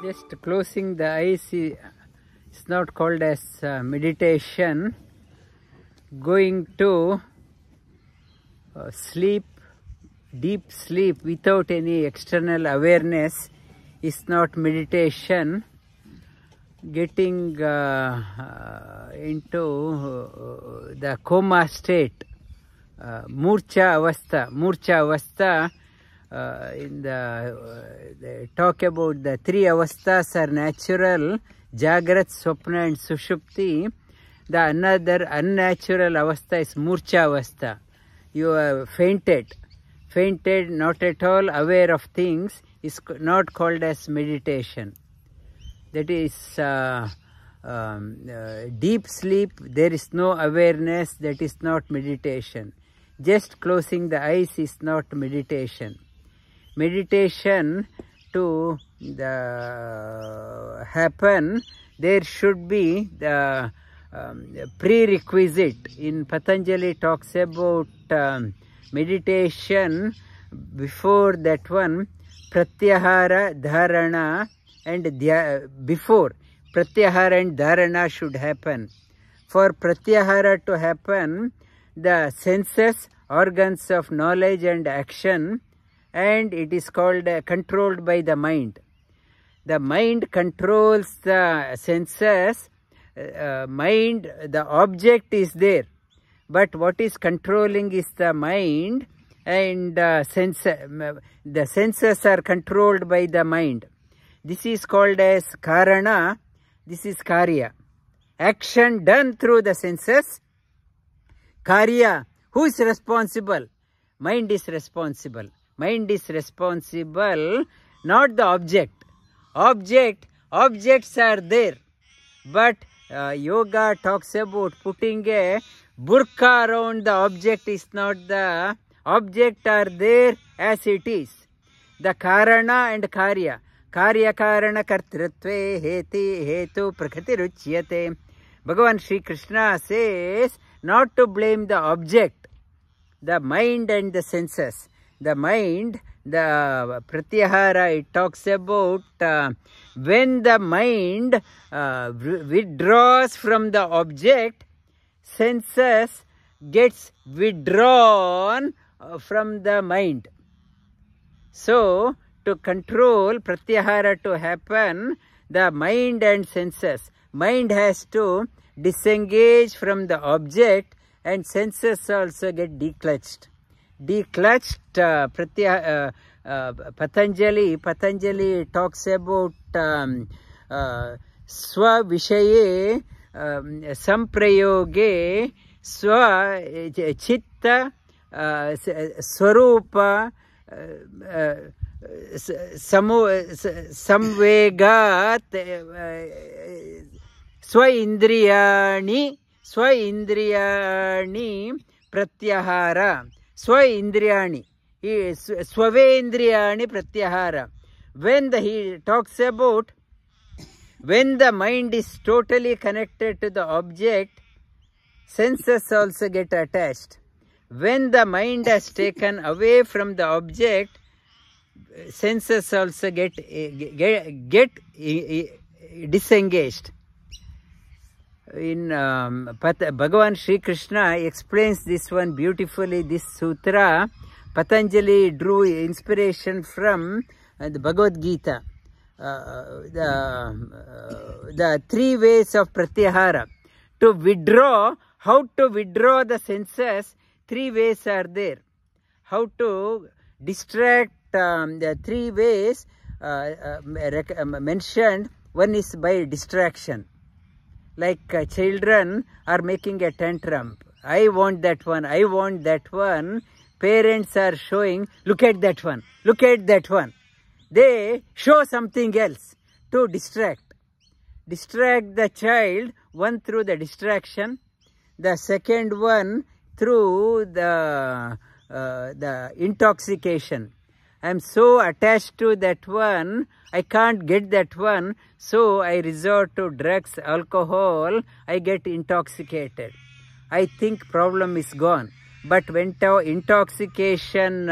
Just closing the eyes is not called as meditation. Going to sleep, deep sleep without any external awareness is not meditation. Getting into the coma state, Murcha Avastha, in they talk about the three avasthas are natural, Jagrat, Swapna and Sushupti. The another unnatural avastha is Murcha Avastha. You are fainted, not at all aware of things, is not called as meditation. That is deep sleep, there is no awareness, that is not meditation. Just closing the eyes is not meditation. Meditation to happen, there should be the prerequisite. In Patanjali talks about meditation. Before that one, Pratyahara, Dharana, and before Pratyahara and Dharana should happen. For Pratyahara to happen, the senses, organs of knowledge and action, and it is called controlled by the mind. The mind controls the senses. Mind, the object is there, but what is controlling is the mind, and the senses are controlled by the mind. This is called as Karana, this is Karya. Action done through the senses. Karya, who is responsible? Mind is responsible. Mind is responsible, not the object. Objects are there. But yoga talks about putting a burqa around the object is not the object, are there as it is. The Karana and Karya. Karya Karana Kartritve Heti Hetu Prakriti Ruchyate. Bhagavan Sri Krishna says not to blame the object, the mind and the senses. The mind, the Pratyahara, it talks about when the mind withdraws from the object, senses gets withdrawn from the mind. So, to control Pratyahara to happen, the mind and senses. Mind has to disengage from the object and senses also get declutched. Patanjali talks about Swavishaye Samprayoge Swa Chitta Swarupa Samvegat Swaindriyani Pratyahara. Swaindriyani, Swavendriyani Pratyahara. When he talks about when the mind is totally connected to the object, senses also get attached. When the mind has taken away from the object, senses also get disengaged. In Bhagavan Sri Krishna explains this one beautifully, this sutra. Patanjali drew inspiration from the Bhagavad Gita. The three ways of Pratyahara. To withdraw, how to withdraw the senses, three ways are there. How to distract, the three ways mentioned, one is by distraction. Like children are making a tantrum. I want that one, I want that one. Parents are showing, look at that one, look at that one. They show something else to distract. Distract the child, one through the distraction. The second one through the intoxication. I am so attached to that one, I can't get that one, so I resort to drugs, alcohol, I get intoxicated. I think problem is gone. But when intoxication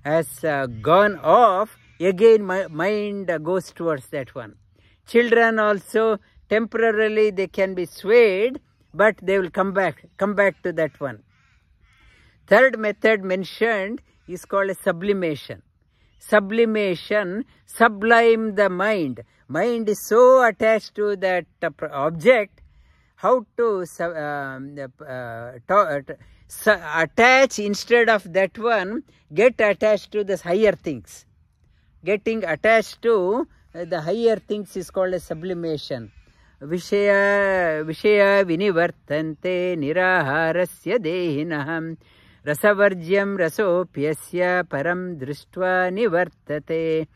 has gone off, again mind goes towards that one. Children also temporarily they can be swayed, but they will come back to that one. Third method mentioned is called a sublimation. Sublimation, sublime the mind. Mind is so attached to that object. How to attach instead of that one, get attached to the higher things. Getting attached to the higher things is called a sublimation. Vishaya vinivartante niraharasya dehinaham rasavarjyam rasopyasya param drishtva nivartate.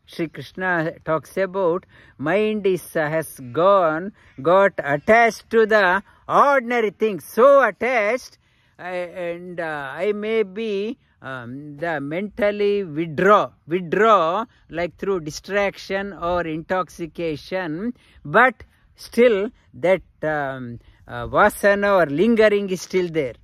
Sri Krishna talks about mind has got attached to the ordinary things, so attached, and I may be the mentally withdraw like through distraction or intoxication, but still that vasana or lingering is still there.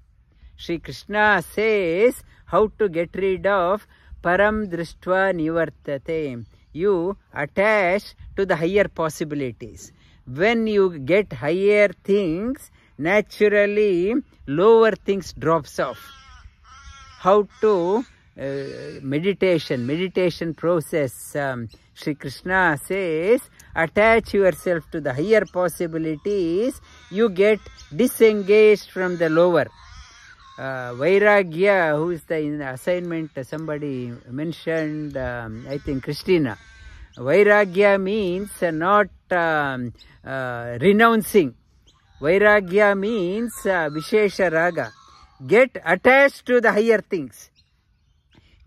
Sri Krishna says how to get rid of param drishtva nivartate. You attach to the higher possibilities. When you get higher things, naturally lower things drops off. How to meditation process. Sri Krishna says, attach yourself to the higher possibilities. You get disengaged from the lower. Vairagya, who is in the assignment, somebody mentioned, I think Christina. Vairagya means not renouncing. Vairagya means Vishesha Raga. Get attached to the higher things.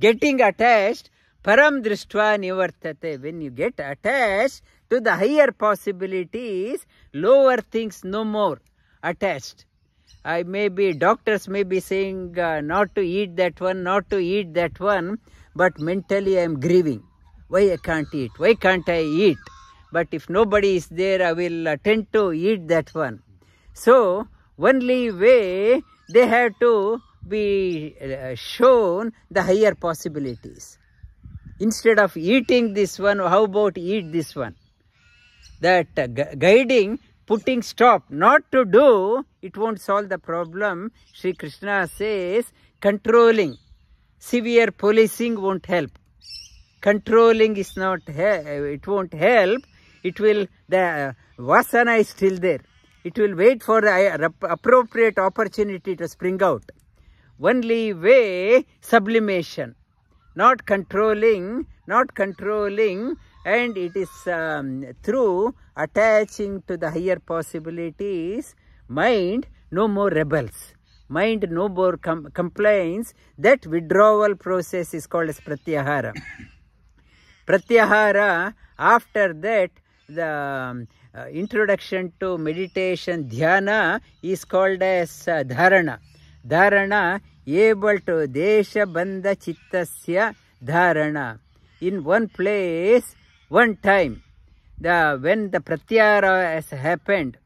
Getting attached, param drishtva nivartate. When you get attached to the higher possibilities, lower things no more attached. Doctors may be saying not to eat that one, but mentally I am grieving. Why I can't eat? Why can't I eat? But if nobody is there, I will tend to eat that one. So, only way they have to be shown the higher possibilities. Instead of eating this one, how about eat this one? That guiding, putting stop, not to do, it won't solve the problem. Sri Krishna says controlling, severe policing won't help. Controlling is not, it won't help. It will, the vasana is still there. It will wait for the appropriate opportunity to spring out. Only way, sublimation, not controlling, and it is through attaching to the higher possibilities, mind no more rebels, mind no more complains. That withdrawal process is called as pratyahara. Pratyahara, after that, the introduction to meditation, dhyana, is called as dharana. Dharana, able to desha bandha chittasya dharana. In one place, one time, when the pratyahara has happened,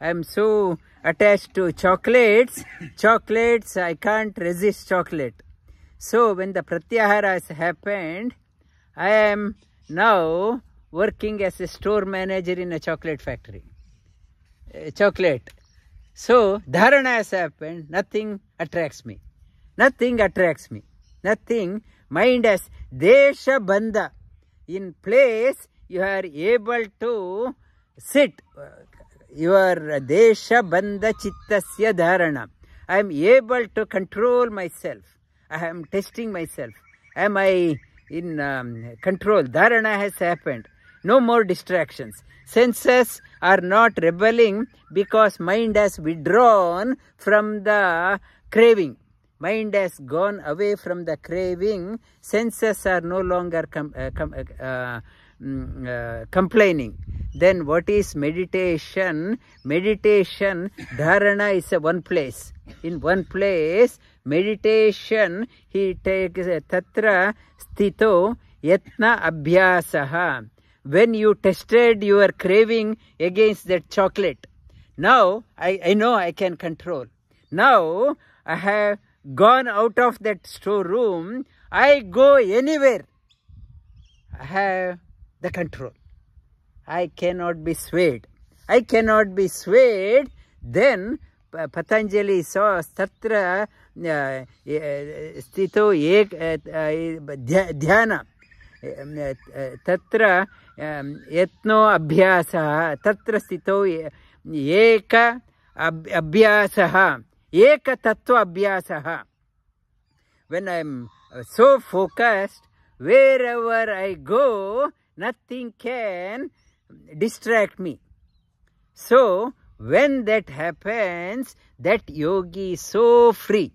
I am so attached to chocolates, I can't resist chocolate. So when the pratyahara has happened, I am now working as a store manager in a chocolate factory. So dharana has happened, nothing attracts me. Nothing, mind has desha bandha. In place, you are able to sit. Your desha bandha chittasya dharana. I am able to control myself. I am testing myself. Am I in control? Dharana has happened. No more distractions. Senses are not rebelling because mind has withdrawn from the craving. Mind has gone away from the craving. Senses are no longer complaining. Then what is meditation? Meditation, dharana is one place. In one place, meditation, he takes tatra sthito yatna abhyasaha. When you tested your craving against that chocolate, now I know I can control. Now I have gone out of that storeroom, I go anywhere. I have the control. I cannot be swayed. I cannot be swayed. Then Patanjali says, Tatra Stito Ek Dhyana. Tatra Yatno Abhyasaha. Tatra Stito Eka Abhyasaha. Eka Tattva Abhyasaha. When I am so focused, wherever I go, nothing can distract me. So, when that happens, that yogi is so free.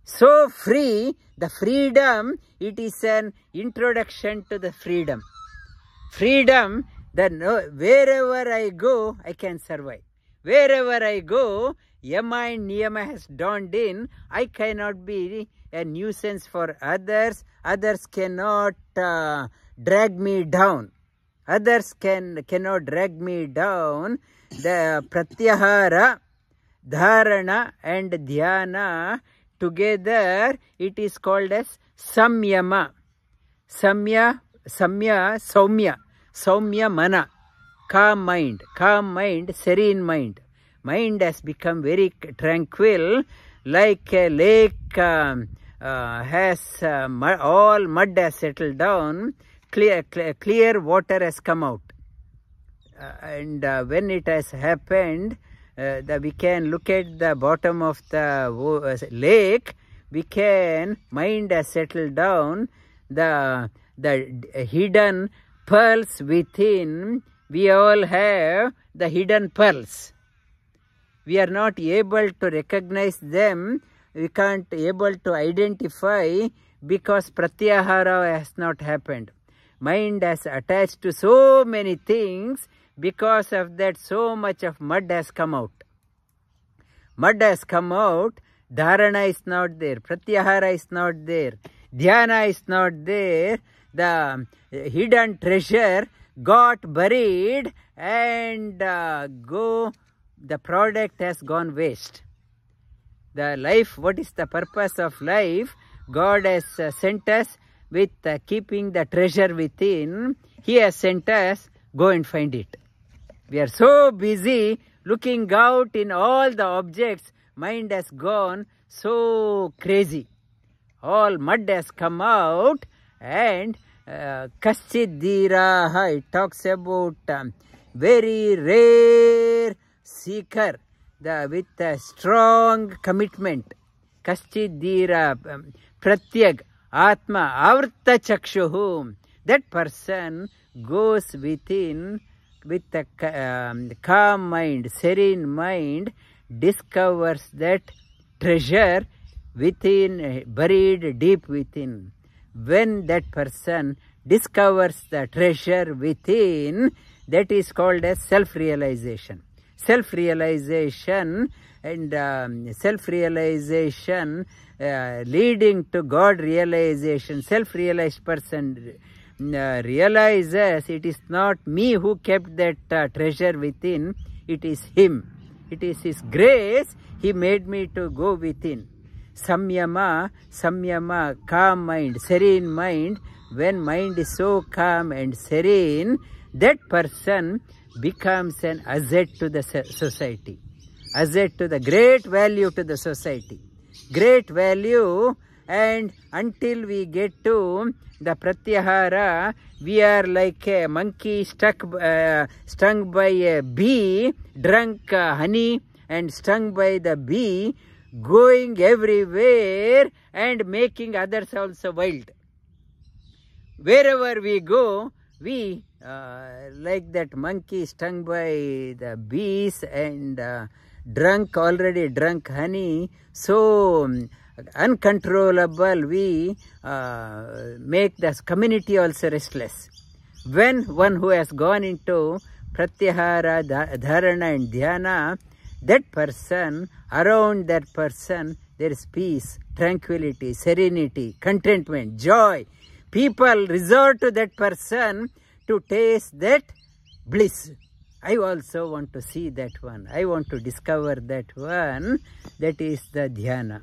So free, the freedom, it is an introduction to the freedom. Freedom, wherever I go, I can survive. Wherever I go, Yama and Niyama has dawned in. I cannot be a nuisance for others. Others cannot drag me down. Others cannot drag me down. The pratyahara, dharana and dhyana together, it is called as samyama. Saumya mana. Calm mind, serene mind. Mind has become very tranquil, like a lake has all mud has settled down, clear water has come out. And when it has happened, we can look at the bottom of the lake, mind has settled down, the hidden pearls within, we all have the hidden pearls. We are not able to recognize them, we can't able to identify because pratyahara has not happened. Mind has attached to so many things, because of that so much of mud has come out. Mud has come out, dharana is not there, pratyahara is not there, dhyana is not there, the hidden treasure got buried and the product has gone waste. The life, what is the purpose of life? God has sent us with keeping the treasure within. He has sent us, go and find it. We are so busy looking out in all the objects, mind has gone so crazy. All mud has come out and Kaschid Dhiraha, it talks about very rare seeker with a strong commitment. Kaschid Dhira Pratyag Atma Avrta Chakshuhu. That person goes within with a calm mind, serene mind, discovers that treasure within, buried deep within. When that person discovers the treasure within, that is called as self-realization. Self-realization and self-realization leading to God realization. Self-realized person realizes it is not me who kept that treasure within, it is Him. It is His grace, He made me to go within. Samyama, calm mind, serene mind. When mind is so calm and serene, that person becomes an asset to the society. Asset to the great value to the society. Great value, and until we get to the pratyahara, we are like a monkey stung by a bee, drunk honey and stung by the bee, going everywhere and making others also wild. Wherever we go, we like that monkey stung by the bees and already drunk honey, so uncontrollable, we make the community also restless. When one who has gone into pratyahara, dharana and dhyana, that person, around that person, there is peace, tranquility, serenity, contentment, joy. People resort to that person to taste that bliss. I also want to see that one. I want to discover that one. That is the dhyana.